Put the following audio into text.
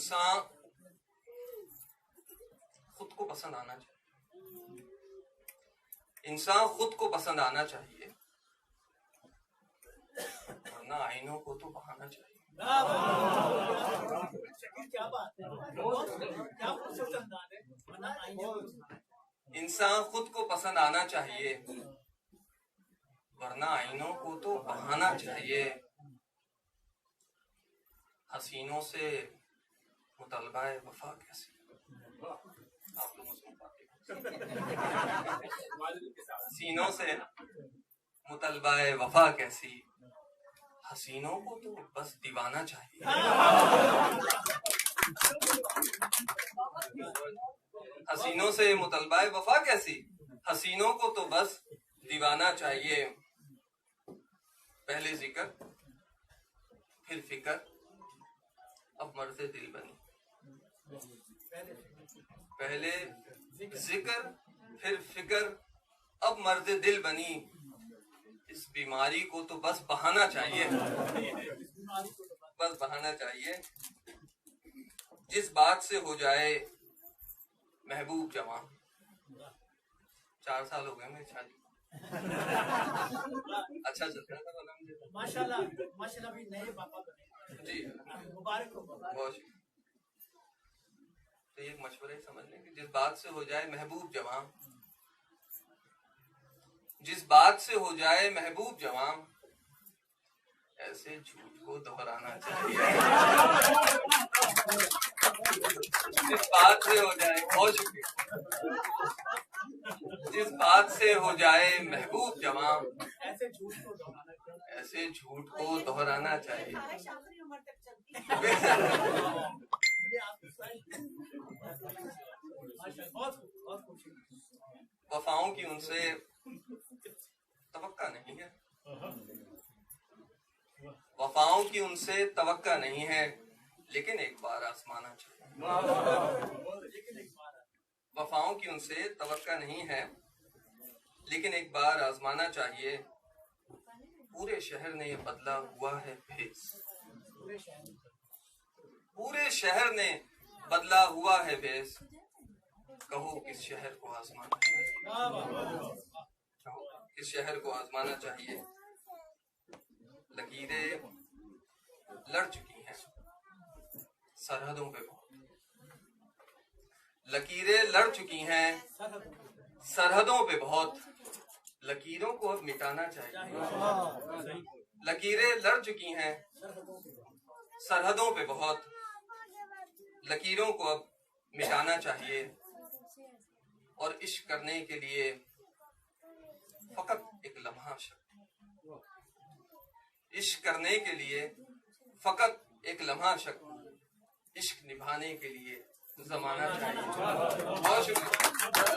इंसान खुद को पसंद आना चाहिए। इंसान खुद को पसंद आना चाहिए, वरना आईनों को तो बहाना चाहिए। क्या बात है, क्या इंसान खुद को पसंद आना चाहिए, वरना आईनों को तो बहाना चाहिए। हसीनों से मुतलबा वफा कैसी, आप लोगों से हसीनों से मुतलबा वफा कैसी, हसीनों को तो बस दीवाना चाहिए। हसीनों से मुतलबा वफा कैसी, हसीनों को तो बस दीवाना चाहिए। पहले जिक्र फिर फिक्र, अब मर्ज़े दिल बनी। पहले जिक्र फिर फिक्र, अब मर्ज़े दिल बनी। इस बीमारी को तो बस बहाना चाहिए, बस बहाना चाहिए। जिस बात से हो जाए महबूब जवां। 4 साल हो गए मेरी शादी, अच्छा चल रहा था माशाल्लाह। माशाल्लाह भी नए पापा बने जी, मुबारक हो। बहुत। तो ये मशवरा ही समझ लें कि जिस बात से हो जाए महबूब जवां, जिस बात से हो जाए महबूब जवां, ऐसे झूठ को दोहराना चाहिए। जिस बात से हो जाए, बहुत शुक्रिया। जिस बात से हो जाए महबूब जवां, ऐसे झूठ को दोहराना चाहिए। वफाओं की उनसे तवक्का नहीं है, वफाओं की उनसे तवक्का नहीं है, लेकिन एक बार आजमाना चाहिए। वफाओं की उनसे तवक्का नहीं है, लेकिन एक बार आजमाना चाहिए। पूरे शहर ने ये बदला हुआ है भेस, पूरे शहर ने बदला हुआ है भेस। कहो किस शहर को आजमाना चाहिए, किस शहर को आजमाना चाहिए। लकीरें लड़ चुकी हैं सरहदों पे बहुत, लकीरें लड़ चुकी हैं सरहदों पे बहुत। लकीरों को अब मिटाना चाहिए। लकीरें लड़ चुकी हैं सरहदों पे बहुत, लकीरों को अब मिटाना चाहिए। और इश्क करने के लिए फकत एक लम्हा शक, इश्क करने के लिए फकत एक लम्हा शक, इश्क निभाने के लिए जमाना चाहिए। बहुत शुक्रिया।